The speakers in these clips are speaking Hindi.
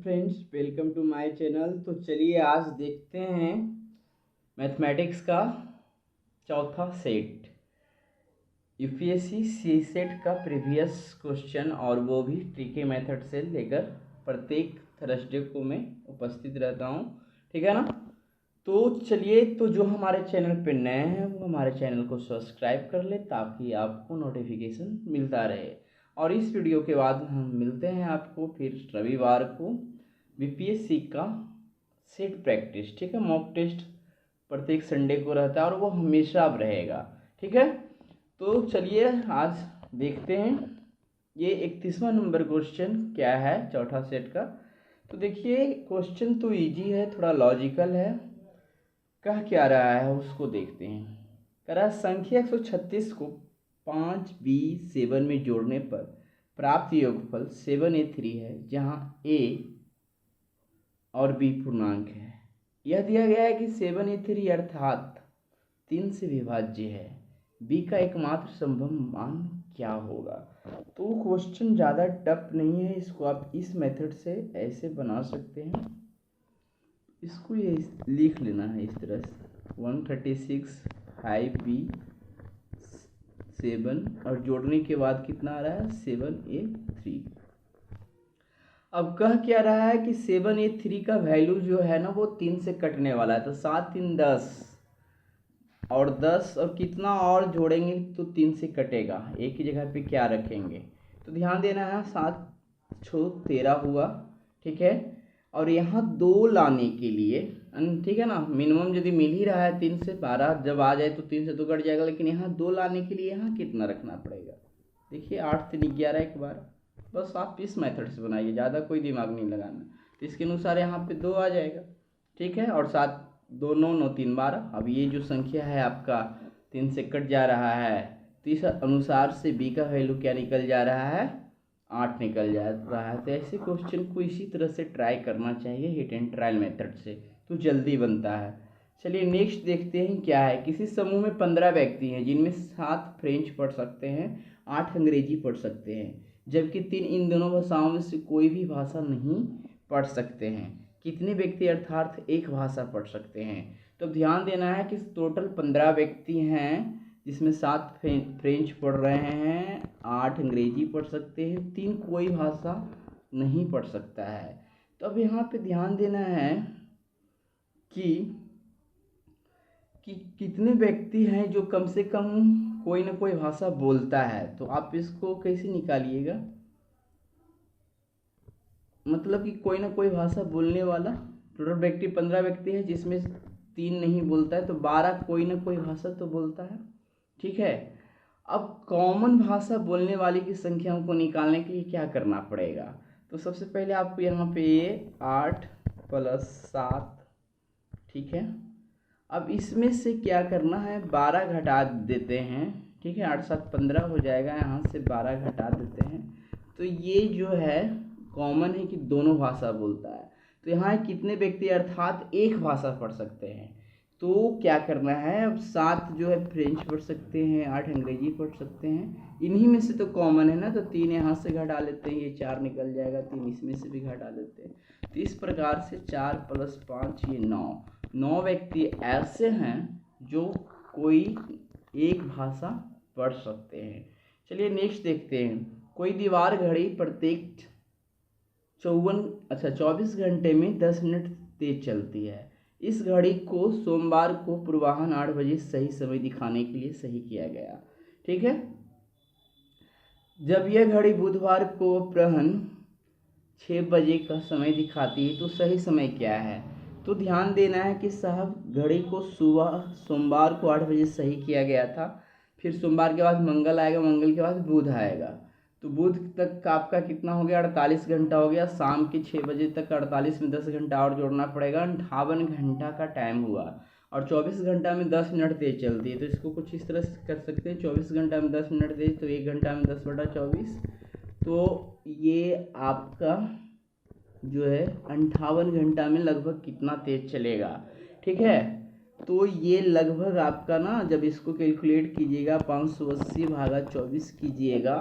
Friends, welcome to my channel. तो चलिए आज देखते हैं मैथमेटिक्स का चौथा सेट, यूपीएससी सी सेट का प्रीवियस क्वेश्चन, और वो भी ट्रिकी मेथड से लेकर प्रत्येक थर्सडे को मैं उपस्थित रहता हूँ। ठीक है ना। तो चलिए, तो जो हमारे चैनल पे नए हैं वो हमारे चैनल को सब्सक्राइब कर ले ताकि आपको नोटिफिकेशन मिलता रहे। और इस वीडियो के बाद हम मिलते हैं आपको फिर रविवार को बीपीएससी का सेट प्रैक्टिस। ठीक है, मॉक टेस्ट प्रत्येक संडे को रहता है और वो हमेशा अब रहेगा। ठीक है, तो चलिए आज देखते हैं ये 31वां नंबर क्वेश्चन क्या है चौथा सेट का। तो देखिए, क्वेश्चन तो इजी है, थोड़ा लॉजिकल है। कह क्या रहा है उसको देखते हैं। कह रहा है संख्या 136 को 5b7 में जोड़ने पर प्राप्त योगफल 7a3 है, जहाँ a और b पूर्णांक है। यह दिया गया है कि 7a3 अर्थात 3 से विभाज्य है। b का एकमात्र संभव मान क्या होगा। तो क्वेश्चन ज़्यादा टफ नहीं है, इसको आप इस मेथड से ऐसे बना सकते हैं। इसको ये लिख लेना है इस तरह से 136 5b7 और जोड़ने के बाद कितना आ रहा है 7a3। अब कह क्या रहा है कि 7a3 का वैल्यू जो है ना वो 3 से कटने वाला है। तो 7 3 10 और 10 और कितना और जोड़ेंगे तो 3 से कटेगा। एक ही जगह पे क्या रखेंगे, तो ध्यान देना है। 7 6 13 हुआ। ठीक है, और यहाँ 2 लाने के लिए, ठीक है ना, मिनिमम यदि मिल ही रहा है 3 से 12 जब आ जाए तो 3 से तो कट जाएगा, लेकिन यहाँ 2 लाने के लिए यहाँ कितना रखना पड़ेगा। देखिए 8 3 11 1 12। बस आप इस मेथड से बनाइए, ज़्यादा कोई दिमाग नहीं लगाना। तो इसके अनुसार यहाँ पे 2 आ जाएगा। ठीक है, और 7 2 9 9 3 12। अब ये जो संख्या है आपका 3 से कट जा रहा है, तो इस अनुसार से b का वैल्यू क्या निकल जा रहा है 8 निकल जा रहा है। तो ऐसे क्वेश्चन को इसी तरह से ट्राई करना चाहिए हिट एंड ट्रायल मेथड से, तो जल्दी बनता है। चलिए नेक्स्ट देखते हैं क्या है। किसी समूह में 15 व्यक्ति हैं जिनमें 7 फ्रेंच पढ़ सकते हैं, 8 अंग्रेजी पढ़ सकते हैं, जबकि 3 इन दोनों भाषाओं में से कोई भी भाषा नहीं पढ़ सकते हैं। कितने व्यक्ति अर्थात एक भाषा पढ़ सकते हैं। तो ध्यान देना है कि टोटल 15 व्यक्ति हैं जिसमें 7 फ्रेंच पढ़ रहे हैं, 8 अंग्रेजी पढ़ सकते हैं, 3 कोई भाषा नहीं पढ़ सकता है। तो अब यहाँ पे ध्यान देना है कि कितने व्यक्ति हैं जो कम से कम कोई ना कोई भाषा बोलता है। तो आप इसको कैसे निकालिएगा, मतलब कि कोई ना कोई भाषा बोलने वाला। टोटल व्यक्ति 15 व्यक्ति है जिसमें 3 नहीं बोलता है, तो 12 कोई ना कोई भाषा तो बोलता है। ठीक है, अब कॉमन भाषा बोलने वाले की संख्याओं को निकालने के लिए क्या करना पड़ेगा। तो सबसे पहले आपको यहाँ पे 8 + 7। ठीक है, अब इसमें से क्या करना है 12 घटा देते हैं। ठीक है, 8 7 15 हो जाएगा, यहाँ से 12 घटा देते हैं। तो ये जो है कॉमन है कि दोनों भाषा बोलता है। तो यहाँ कितने व्यक्ति अर्थात एक भाषा पढ़ सकते हैं। तो क्या करना है, अब 7 जो है फ्रेंच पढ़ सकते हैं, 8 अंग्रेजी पढ़ सकते हैं, इन्हीं में से तो कॉमन है ना। तो 3 यहाँ से घटा लेते हैं, ये 4 निकल जाएगा, 3 इसमें से भी घटा देते हैं। तो इस प्रकार से 4 + 5 ये 9 व्यक्ति ऐसे हैं जो कोई एक भाषा पढ़ सकते हैं। चलिए नेक्स्ट देखते हैं। कोई दीवार घड़ी प्रत्येक 24 घंटे में 10 मिनट तेज चलती है। इस घड़ी को सोमवार को पूर्वाह्न 8 बजे सही समय दिखाने के लिए सही किया गया। ठीक है, जब यह घड़ी बुधवार को अपराह्न 6 बजे का समय दिखाती है तो सही समय क्या है। तो ध्यान देना है कि साहब घड़ी को सुबह सोमवार को 8 बजे सही किया गया था, फिर सोमवार के बाद मंगल आएगा, मंगल के बाद बुध आएगा। तो बुध तक का आपका कितना हो गया 48 घंटा हो गया। शाम के 6 बजे तक 48 में 10 घंटा और जोड़ना पड़ेगा, 58 घंटा का टाइम हुआ। और 24 घंटा में 10 मिनट तेज चलती है, तो इसको कुछ इस तरह से कर सकते हैं। 24 घंटा में 10 मिनट तेज, तो 1 घंटा में 10/24। तो ये आपका जो है 58 घंटा में लगभग कितना तेज चलेगा। ठीक है, तो ये लगभग आपका ना, जब इसको कैलकुलेट कीजिएगा 580/24 कीजिएगा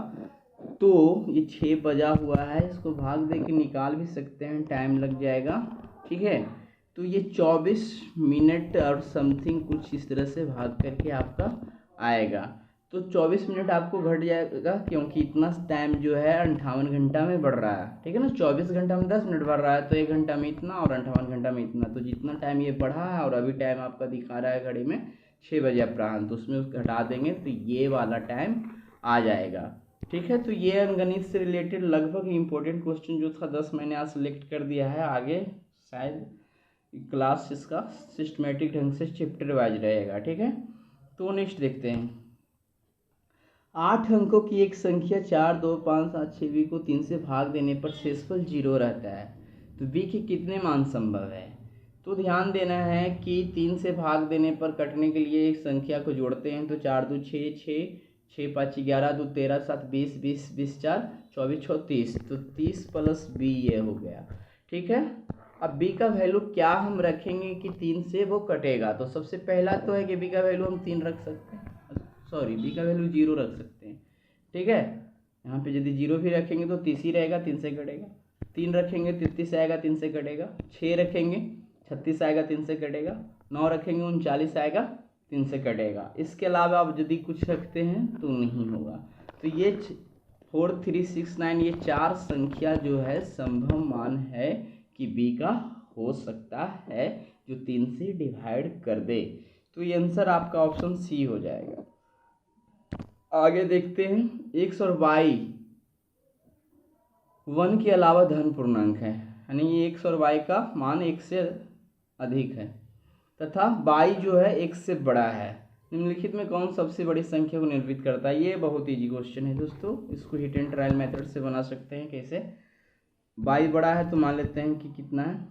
तो ये 6 बजा हुआ है, इसको भाग दे के निकाल भी सकते हैं, टाइम लग जाएगा, ठीक है। तो ये 24 मिनट और समथिंग कुछ इस तरह से भाग करके आपका आएगा। तो 24 मिनट आपको घट जाएगा, क्योंकि इतना टाइम जो है 58 घंटा में बढ़ रहा है, ठीक है ना। 24 घंटा में 10 मिनट बढ़ रहा है, तो 1 घंटा में इतना और 58 घंटा में इतना, तो जितना टाइम ये बढ़ा है और अभी टाइम आपका दिखा रहा है घड़ी में 6 बजे अपराह्न, तो उसमें घटा देंगे तो ये वाला टाइम आ जाएगा, ठीक है। तो ये अंकगणित से रिलेटेड लगभग इम्पोर्टेंट क्वेश्चन जो था 10 मैंने आज सेलेक्ट कर दिया है। आगे शायद क्लास इसका सिस्टमेटिक ढंग से चैप्टर वाइज रहेगा, ठीक है। तो नेक्स्ट देखते हैं। 8 अंकों की एक संख्या 4, 2, 5, 7, 6 बी को 3 से भाग देने पर शेषफल 0 रहता है, तो बी के कितने मान संभव है। तो ध्यान देना है कि 3 से भाग देने पर कटने के लिए एक संख्या को जोड़ते हैं, तो 4 2 6, 6 5 11, 2 13, 7 20, 20 20 4 24 6 30, तो 30 प्लस बी ये हो गया, ठीक है। अब बी का वैल्यू क्या हम रखेंगे कि 3 से वो कटेगा, तो सबसे पहला तो है कि बी का वैल्यू हम 3 रख सकते हैं, सॉरी बी का वैल्यू 0 रख सकते हैं, ठीक है। यहाँ पे यदि 0 भी रखेंगे तो 30 ही रहेगा, 3 से कटेगा। 3 रखेंगे 33 आएगा, 3 से कटेगा। 6 रखेंगे 36 आएगा, 3 से कटेगा। 9 रखेंगे 39 आएगा, 3 से कटेगा। इसके अलावा आप यदि कुछ रखते हैं तो नहीं होगा। तो ये 4 3 6 9 ये 4 संख्या जो है संभव मान है कि बी का हो सकता है जो 3 से डिवाइड कर दे, तो ये आंसर आपका ऑप्शन सी हो जाएगा। आगे देखते हैं। x और y 1 के अलावा धन पूर्णांक है, यानी ये x और y का मान 1 से अधिक है तथा y जो है 1 से बड़ा है। निम्नलिखित में कौन सबसे बड़ी संख्या को निर्मित करता है। ये बहुत ईजी क्वेश्चन है दोस्तों, इसको हिट एंड ट्रायल मेथड से बना सकते हैं। कैसे, y बड़ा है तो मान लेते हैं कि कितना है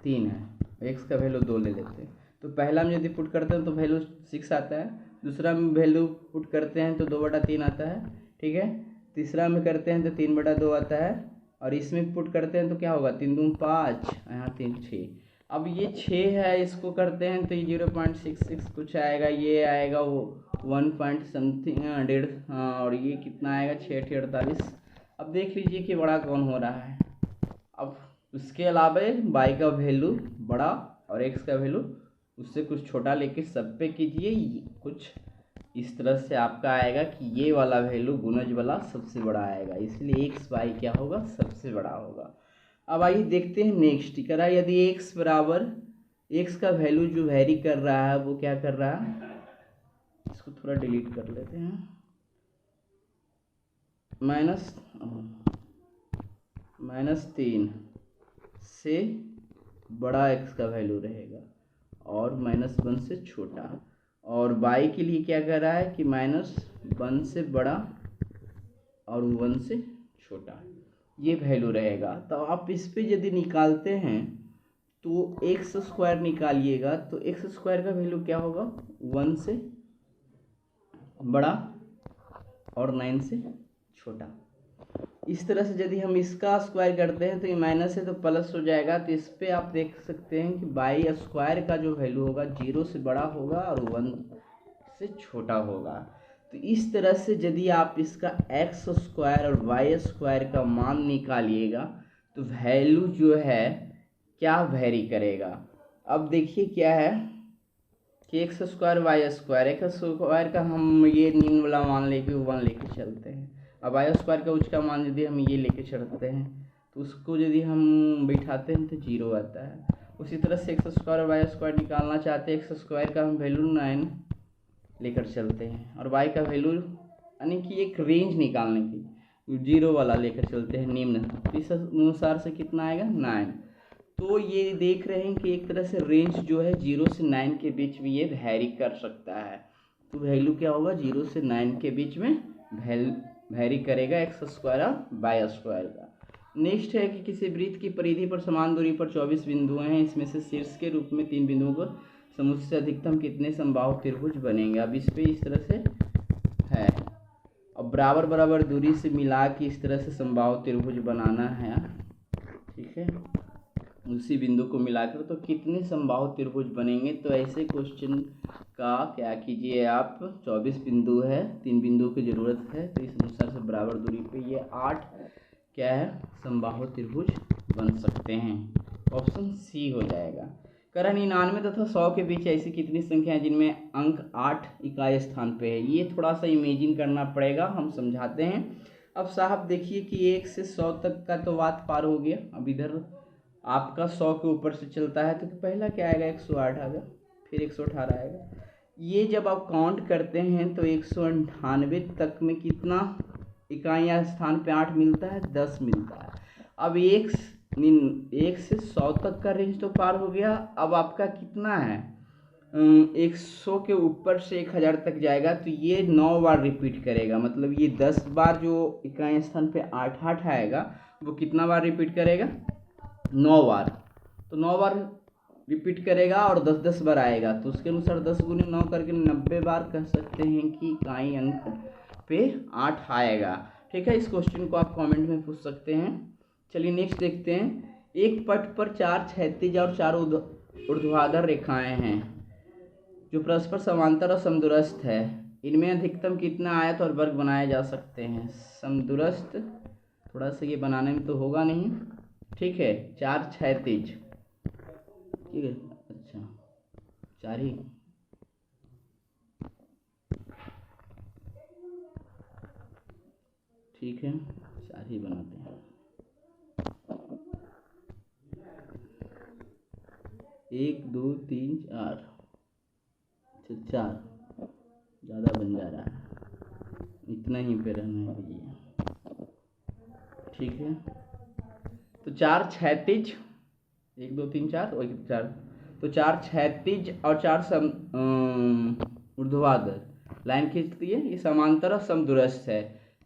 3 है, x का वैल्यू 2 ले लेते हैं, तो पहला में यदि पुट करते हैं तो वैल्यू 6 आता है, दूसरा में वैल्यू पुट करते हैं तो 2/3 आता है, ठीक है। तीसरा में करते हैं तो 3/2 आता है, और इसमें पुट करते हैं तो क्या होगा 3 दूनी 5, यहाँ 3 6। अब ये 6 है, इसको करते हैं तो ये 0.66 कुछ आएगा, ये आएगा वो 1 पॉइंट समथिंग 1.5, और ये कितना आएगा 6 48। अब देख लीजिए कि बड़ा कौन हो रहा है। अब उसके अलावा y का वैल्यू बड़ा और x का वैल्यू उससे कुछ छोटा लेके सब पे कीजिए, कुछ इस तरह से आपका आएगा कि ये वाला वैल्यू गुणज वाला सबसे बड़ा आएगा, इसलिए x y क्या होगा सबसे बड़ा होगा। अब आइए देखते हैं नेक्स्ट करा, यदि x बराबर x का वैल्यू जो वेरी कर रहा है वो क्या कर रहा है, इसको थोड़ा डिलीट कर लेते हैं, -3 से बड़ा x का वैल्यू रहेगा और -1 से छोटा, और y के लिए क्या कर रहा है कि -1 से बड़ा और 1 से छोटा, ये वैल्यू रहेगा। तो आप इस पे यदि निकालते हैं तो x² निकालिएगा, तो x² का वैल्यू क्या होगा 1 से बड़ा और 9 से छोटा। इस तरह से यदि हम इसका स्क्वायर करते हैं तो ये माइनस है तो प्लस हो जाएगा, तो इस पे आप देख सकते हैं कि y² का जो वैल्यू होगा 0 से बड़ा होगा और 1 से छोटा होगा। तो इस तरह से यदि आप इसका x² और y² का मान निकालिएगा तो वैल्यू जो है क्या वेरी करेगा। अब देखिए क्या है कि x² y² का हम ये निम्न वाला मान लेके 1 लेके चलते हैं। अब y² का उच्च का मान यदि हम ये लेके चलते हैं तो उसको यदि हम बैठाते हैं तो 0 आता है। उसी तरह से x² और y² निकालना चाहते हैं, x² का हम वैल्यू 9 लेकर चलते हैं और y का वैल्यू यानी कि एक रेंज निकालने की 0 वाला लेकर चलते हैं निम्न, तो इस अनुसार से कितना आएगा 9। तो ये देख रहे हैं कि एक तरह से रेंज जो है 0 से 9 के बीच में ये वैरी कर सकता है। तो वैल्यू क्या होगा 0 से 9 के बीच में वैरी करेगा x² और y² का। नेक्स्ट है कि किसी वृत्त की परिधि पर समान दूरी पर 24 बिंदु हैं, इसमें से शीर्ष के रूप में 3 बिंदुओं को समुच्चय से अधिकतम कितने समबाहु त्रिभुज बनेंगे। अब इस पे इस तरह से है, अब बराबर बराबर दूरी से मिला के इस तरह से समबाहु त्रिभुज बनाना है, ठीक है, उसी बिंदु को मिलाकर तो कितने समबाहु त्रिभुज बनेंगे। तो ऐसे क्वेश्चन का क्या कीजिए आप 24 बिंदु है, 3 बिंदु की ज़रूरत है, तो इस अनुसार से बराबर दूरी पे ये 8 क्या है समबाहु त्रिभुज बन सकते हैं। ऑप्शन सी हो जाएगा। करण 99 तथा 100 के बीच ऐसी कितनी संख्या है जिनमें अंक 8 इकाई स्थान पे है। ये थोड़ा सा इमेजिन करना पड़ेगा, हम समझाते हैं। अब साहब देखिए कि 1 से 100 तक का तो बात पार हो गया। अब इधर आपका 100 के ऊपर से चलता है तो पहला क्या आएगा 108 आएगा, फिर 118 आएगा। ये जब आप काउंट करते हैं तो 198 तक में कितना इकाइयाँ स्थान पे 8 मिलता है, 10 मिलता है। अब 1 से 100 तक का रेंज तो पार हो गया। अब आपका कितना है 100 के ऊपर से 1000 तक जाएगा तो ये 9 बार रिपीट करेगा। मतलब ये 10 बार जो इकाई स्थान पे 8 आएगा वो कितना बार रिपीट करेगा 9 बार। तो 9 बार रिपीट करेगा और 10-10 बार आएगा, तो उसके अनुसार 10 गुने 9 करके 90 बार कह सकते हैं कि इकाई अंक पे 8 आएगा। ठीक है, इस क्वेश्चन को आप कमेंट में पूछ सकते हैं। चलिए नेक्स्ट देखते हैं। एक पट पर 4 क्षैतिज और 4 ऊर्ध्वाधर रेखाएं हैं जो परस्पर समांतर और समदूरस्थ है। इनमें अधिकतम कितना आयत और वर्ग बनाए जा सकते हैं। समदूरस्थ थोड़ा सा ये बनाने में तो होगा नहीं, ठीक है। 4 क्षैतिज, ठीक है, अच्छा 4 ही, ठीक है 4 ही बनाते हैं। 1 2 3 4, अच्छा 4 ज़्यादा बन जा रहा है, इतना ही पे रहना है, ठीक है। तो 4 क्षैतिज, 1 2 3 4 और 4, तो 4 क्षैतिज और 4 ऊर्ध्वाधर लाइन खींचती है, ये समांतर और समदूरस्थ है।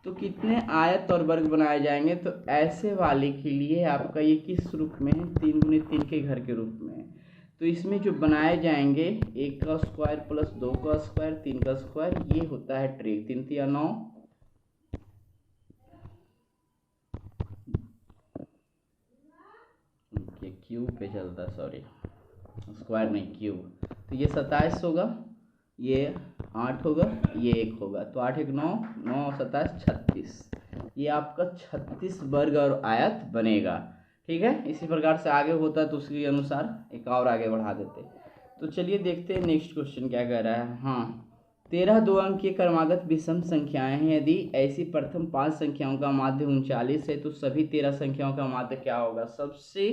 तो कितने आयत और वर्ग बनाए जाएंगे। तो ऐसे वाले के लिए आपका ये किस रूप में है 3 गुने 3 के घर के रूप में है। तो इसमें जो बनाए जाएंगे 1 का स्क्वायर प्लस 2 का स्क्वायर 3 का स्क्वायर, ये होता है ट्रिक। 3 3 9, क्यूब पे चलता, सॉरी स्क्वायर नहीं क्यूब। तो ये 27 होगा, ये 8 होगा, ये 1 होगा, तो 8 1 9 9 27 36, ये आपका 36 वर्ग और आयत बनेगा। ठीक है, इसी प्रकार से आगे होता तो उसके अनुसार एक और आगे बढ़ा देते। तो चलिए देखते हैं नेक्स्ट क्वेश्चन क्या कह रहा है। हाँ, 13 2 अंक की क्रमागत विषम संख्याएं हैं। यदि ऐसी प्रथम 5 संख्याओं का माध्य 39 है तो सभी 13 संख्याओं का माध्य क्या होगा। सबसे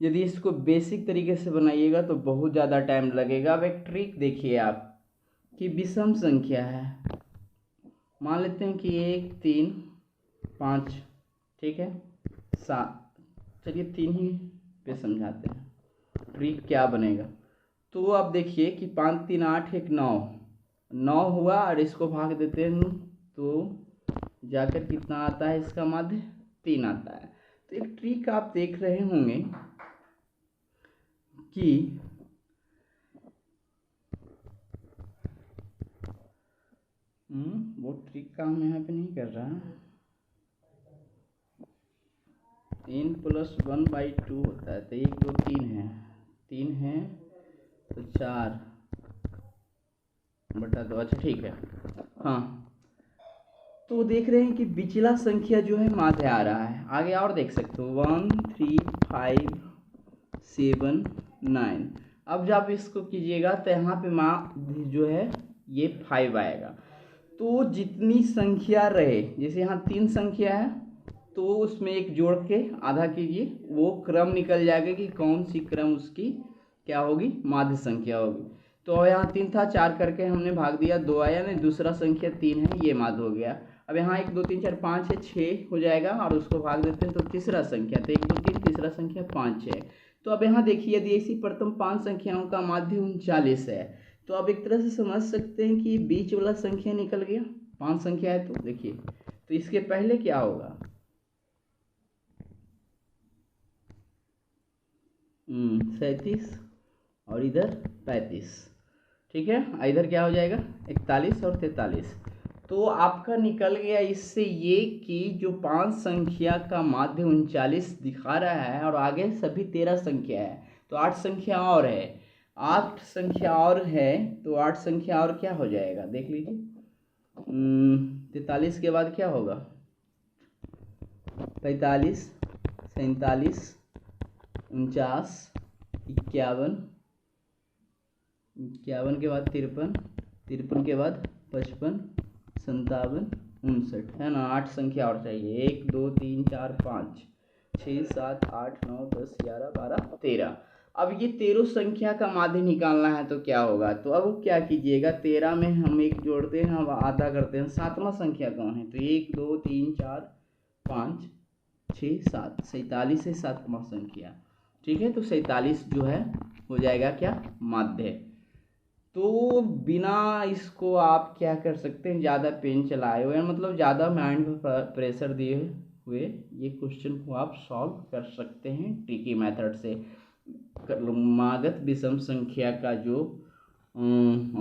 यदि इसको बेसिक तरीके से बनाइएगा तो बहुत ज़्यादा टाइम लगेगा। अब एक ट्रिक देखिए आप कि विषम संख्या है, मान लेते हैं कि 1 3 5, ठीक है 7, चलिए 3 ही पे समझाते हैं ट्रिक क्या बनेगा। तो आप देखिए कि 5 3 8 1 9 9 हुआ और इसको भाग देते हैं तो जाकर कितना आता है इसका माध्य 3 आता है। तो एक ट्रिक आप देख रहे होंगे कि वो ट्रिक काम यहाँ पे नहीं कर रहा। n + 1/2 होता है, तो 1 2 3 है, 3 है तो 4 बटा 2, अच्छा ठीक है। हाँ, तो देख रहे हैं कि पिछला संख्या जो है माध्य आ रहा है। आगे और देख सकते हो 1 3 5 7 9। अब जब इसको कीजिएगा तो यहाँ पे माध्य जो है ये 5 आएगा। तो जितनी संख्या रहे, जैसे यहाँ 3 संख्या है तो उसमें एक जोड़ के आधा कीजिए, वो क्रम निकल जाएगा कि कौन सी क्रम उसकी क्या होगी माध्य संख्या होगी। तो यहाँ 3 था, 4 करके हमने भाग दिया, 2 आया, नहीं दूसरा संख्या 3 है, ये माध्य हो गया। अब यहाँ 1 2 3 4 5 है, 6 हो जाएगा और उसको भाग देते हैं तो तीसरा संख्या, तो 1 2 3 तीसरा संख्या 5 है। तो अब यहाँ देखिए यदि ऐसी प्रथम 5 संख्याओं का माध्य 39 है तो अब एक तरह से समझ सकते हैं कि बीच वाला संख्या निकल गया। 5 संख्या है तो देखिए, तो इसके पहले क्या होगा 37 और इधर 35, ठीक है, इधर क्या हो जाएगा 41 और 43। तो आपका निकल गया इससे ये कि जो 5 संख्या का माध्य 39 दिखा रहा है और आगे सभी 13 संख्या है तो 8 संख्या और है। 8 संख्या और है तो 8 संख्या और क्या हो जाएगा देख लीजिए। 43 के बाद क्या होगा, 45, 47, 49, 51, 51 के बाद 53, 53 के बाद 55, 57, 59 है ना। 8 संख्या और चाहिए, 1 2 3 4 5 6 7 8 9 10 11 12 13। अब ये 13 संख्या का माध्य निकालना है तो क्या होगा, तो अब क्या कीजिएगा, 13 में हम एक जोड़ते हैं, हम आधा करते हैं, 7वां संख्या कौन है, तो 1 2 3 4 5 6 7, 47 है 7वां संख्या। ठीक है, तो 47 जो है हो जाएगा क्या, माध्य। तो बिना इसको आप क्या कर सकते हैं, ज़्यादा पेन चलाए हुए, मतलब ज़्यादा माइंड पर प्रेशर दिए हुए ये क्वेश्चन को आप सॉल्व कर सकते हैं ट्रिकी मेथड से। क्रमागत विषम संख्या का जो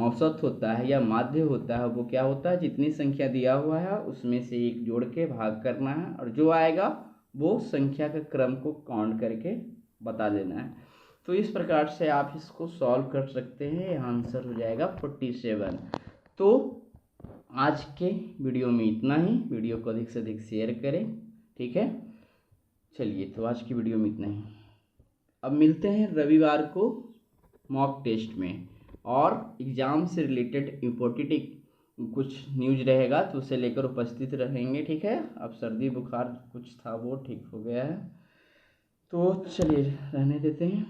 औसत होता है या माध्य होता है वो क्या होता है, जितनी संख्या दिया हुआ है उसमें से एक जोड़ के भाग करना है और जो आएगा वो संख्या के क्रम को काउंट करके बता देना है। तो इस प्रकार से आप इसको सॉल्व कर सकते हैं, यहाँ आंसर हो जाएगा 47। तो आज के वीडियो में इतना ही, वीडियो को अधिक से अधिक शेयर करें, ठीक है। चलिए, तो आज की वीडियो में इतना ही, अब मिलते हैं रविवार को मॉक टेस्ट में, और एग्ज़ाम से रिलेटेड इम्पोर्टेंट कुछ न्यूज रहेगा तो उसे लेकर उपस्थित रहेंगे, ठीक है। अब सर्दी बुखार कुछ था वो ठीक हो गया है, तो चलिए रहने देते हैं।